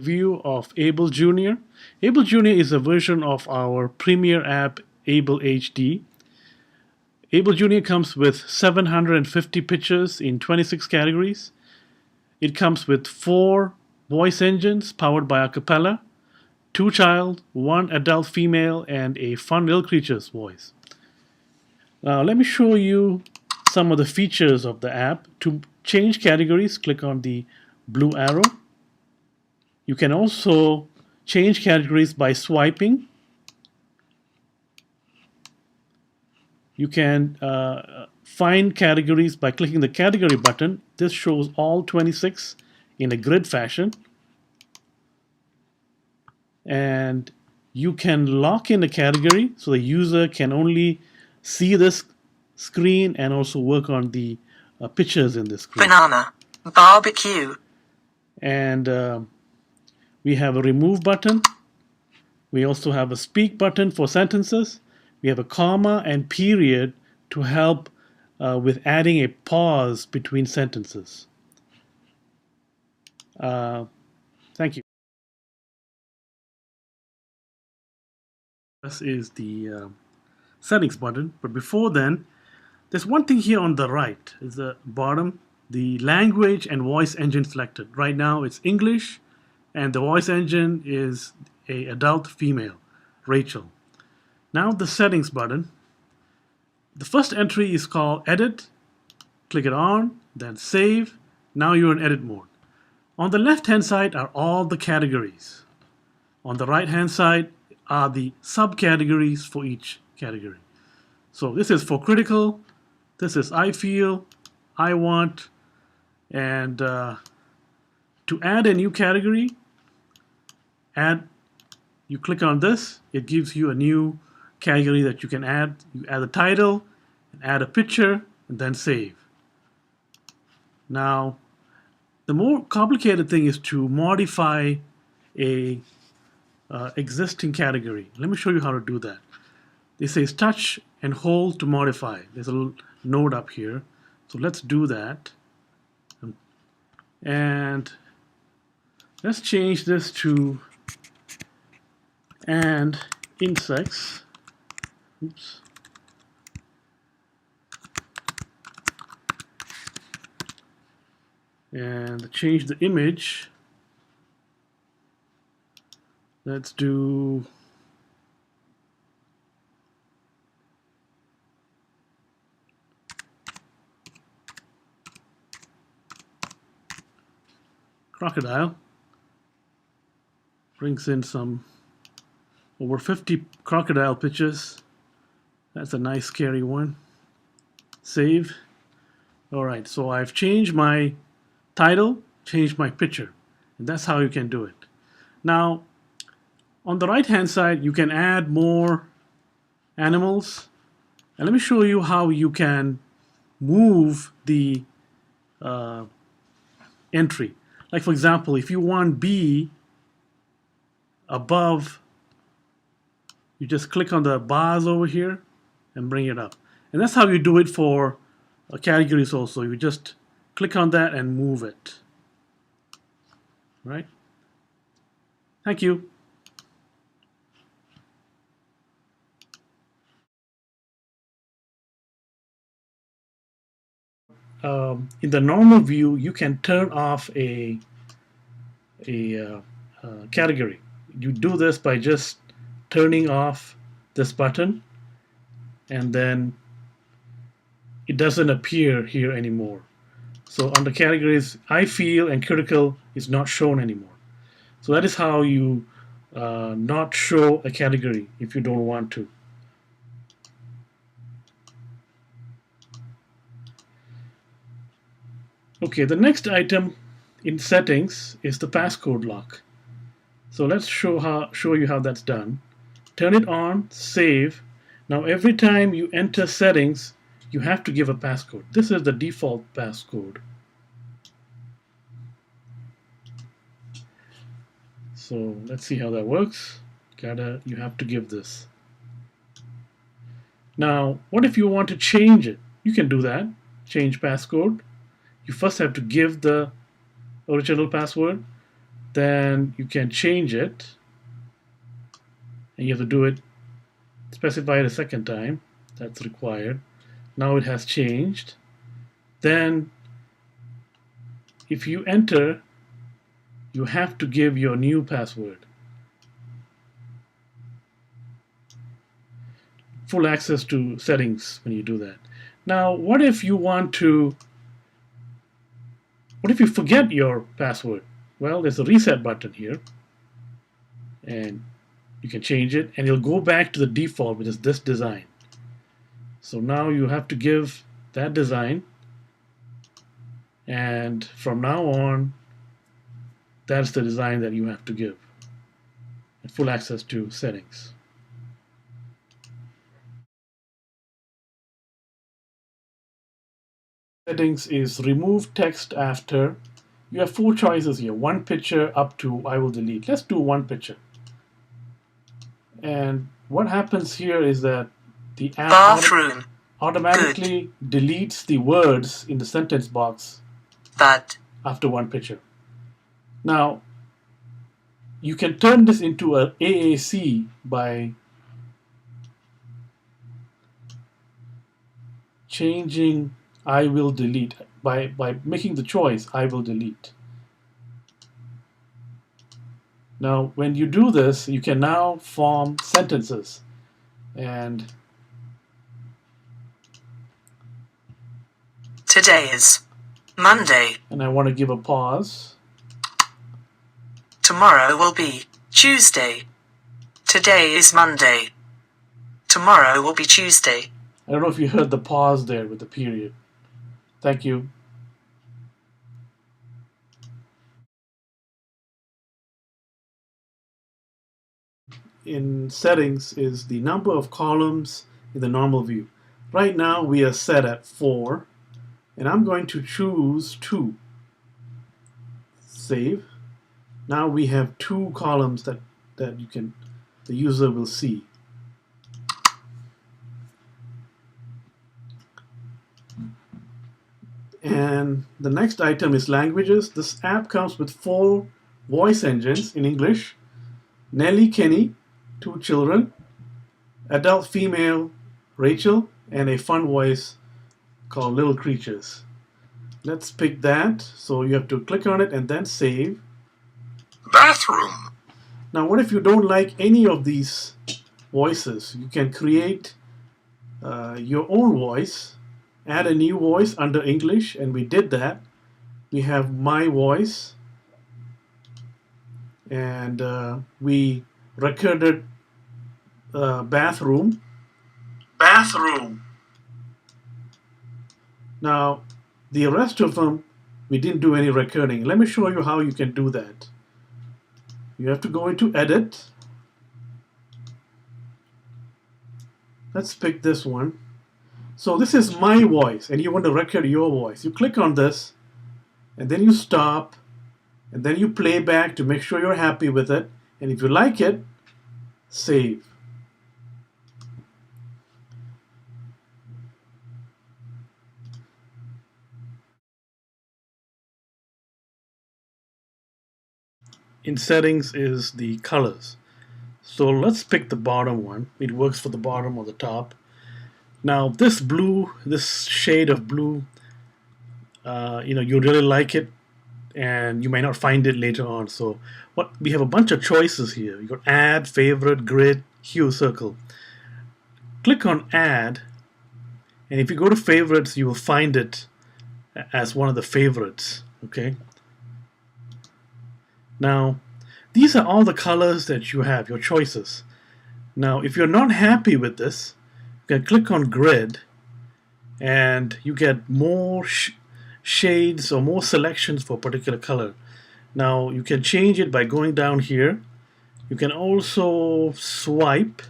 View of Able Jr. Able Jr. is a version of our premier app, Able HD. Able Jr. comes with 750 pictures in 26 categories. It comes with 4 voice engines powered by Acapela, 2 child, 1 adult female, and a fun little creature's voice. Now let me show you some of the features of the app. To change categories, click on the blue arrow. You can also change categories by swiping. You can find categories by clicking the category button. This shows all 26 in a grid fashion. And you can lock in a category so the user can only see this screen and also work on the pictures in this screen. Banana, barbecue. And we have a remove button. We also have a speak button for sentences. We have a comma and period to help with adding a pause between sentences. Thank you. This is the settings button, but before then, there's one thing here on the right. Is the bottom, the language and voice engine selected. Right now it's English, and the voice engine is a adult female, Rachel. Now the settings button. The first entry is called edit. Click it on, then save. Now you're in edit mode. On the left hand side are all the categories. On the right hand side are the subcategories for each category. So this is for critical, this is I feel, I want, and to add a new category, you click on this, it gives you a new category that you can add. You add a title, add a picture, and then save. Now, the more complicated thing is to modify a existing category. Let me show you how to do that. This says touch and hold to modify. There's a little node up here. So let's do that. And let's change this to and insects. Oops. And change the image. Let's do crocodile. Brings in some over 50 crocodile pictures. That's a nice scary one. Save. Alright, so I've changed my title, changed my picture, and that's how you can do it. Now on the right hand side you can add more animals, and let me show you how you can move the entry. Like for example, if you want B above, you just click on the bars over here and bring it up. And that's how you do it for categories also. You just click on that and move it. Right? Thank you. In the normal view, you can turn off a category. You do this by just turning off this button, and then it doesn't appear here anymore. So under categories, I feel and critical is not shown anymore. So that is how you not show a category if you don't want to. Okay, the next item in settings is the passcode lock. So let's show you how that's done. Turn it on, save. Now every time you enter settings, you have to give a passcode. This is the default passcode. So let's see how that works. You have to give this. Now, what if you want to change it? You can do that. Change passcode. You first have to give the original password. then you can change it, and you have to do it, specify it a second time. That's required. Now it has changed. Then if you enter, you have to give your new password. Full access to settings when you do that. Now, what if you forget your password? Well, there's a reset button here, and you can change it, and you'll go back to the default, which is this design. So now you have to give that design, and from now on, that's the design that you have to give. And full access to settings. Settings is remove text after. You have 4 choices here. 1 picture up to I will delete. Let's do 1 picture. And what happens here is that the app automatically deletes the words in the sentence box after 1 picture. Now, you can turn this into an AAC by changing I will delete, by making the choice I will delete. Now, when you do this, you can now form sentences. And today is Monday. And I want to give a pause. Tomorrow will be Tuesday. Today is Monday. Tomorrow will be Tuesday. I don't know if you heard the pause there with the period. Thank you. In settings is the number of columns in the normal view. Right now we are set at 4, and I'm going to choose 2. Save. Now we have 2 columns that the user will see. And the next item is languages. This app comes with 4 voice engines in English. Nellie Kenny, 2 children, adult female Rachel, and a fun voice called Little Creatures. Let's pick that. So you have to click on it and then save. Bathroom. Now what if you don't like any of these voices? You can create your own voice. Add a new voice under English, and we did that. We have my voice, and we recorded bathroom. Now, the rest of them, we didn't do any recording. Let me show you how you can do that. You have to go into Edit. Let's pick this one. So this is my voice, and you want to record your voice. You click on this, and then you stop, and then you play back to make sure you're happy with it. And if you like it, save. In settings is the colors. So let's pick the bottom one. It works for the bottom or the top. Now this blue, this shade of blue, you really like it, and you might not find it later on. So we have a bunch of choices here. You got add, favorite, grid, hue, circle. Click on add, and if you go to favorites, you will find it as one of the favorites. Okay. Now these are all the colors that you have, your choices. Now if you're not happy with this, you can click on grid, and you get more shades or more selections for a particular color. Now you can change it by going down here. You can also swipe.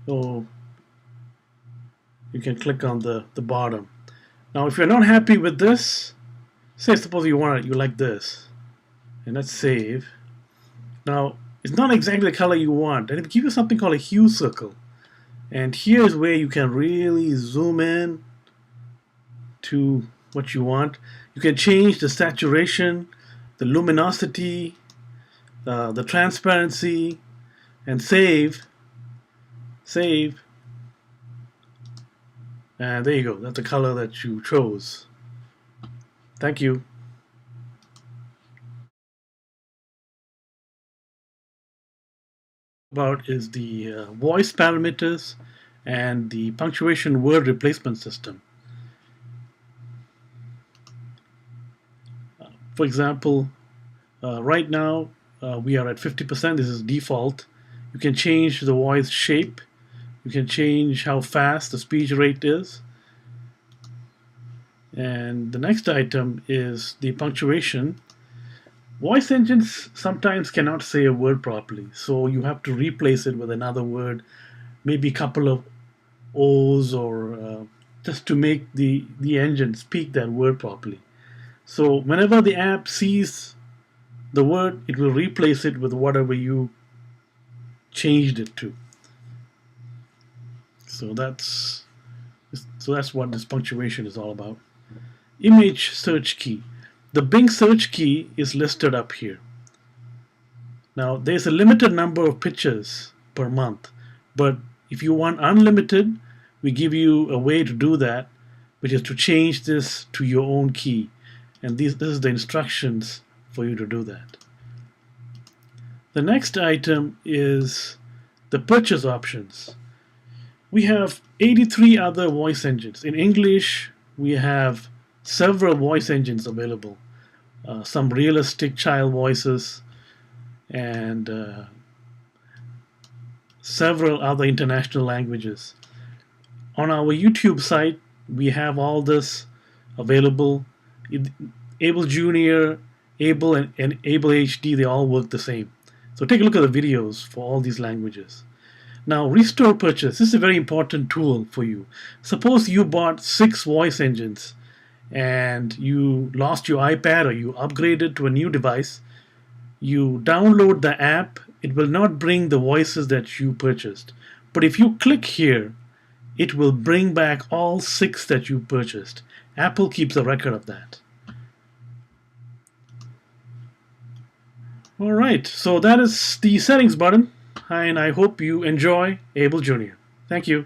So you can click on the bottom. Now if you're not happy with this, say suppose you like this, and let's save. Now it's not exactly the color you want, and it will give you something called a hue circle. And here's where you can really zoom in to what you want. You can change the saturation the luminosity, the transparency, and save, and there you go. That's the color that you chose. Thank you. About is the voice parameters and the punctuation word replacement system. For example, right now we are at 50%. This is default. You can change the voice shape. You can change how fast the speech rate is. And the next item is the punctuation. Voice engines sometimes cannot say a word properly, so you have to replace it with another word, maybe a couple of O's, or just to make the engine speak that word properly. So whenever the app sees the word, it will replace it with whatever you changed it to. So that's what this punctuation is all about. Image search key. The Bing search key is listed up here. Now there's a limited number of pictures per month, but if you want unlimited, we give you a way to do that, which is to change this to your own key. And this is the instructions for you to do that. The next item is the purchase options. We have 83 other voice engines. In English, we have several voice engines available. Some realistic child voices, and several other international languages. On our YouTube site, we have all this available. Able Jr, Able, and Able HD, they all work the same. So take a look at the videos for all these languages. Now, restore purchase. This is a very important tool for you. Suppose you bought 6 voice engines and you lost your iPad or you upgraded to a new device. You download the app. It will not bring the voices that you purchased. But if you click here, it will bring back all 6 that you purchased. Apple keeps a record of that. Alright, so that is the settings button, and I hope you enjoy Able Jr. Thank you.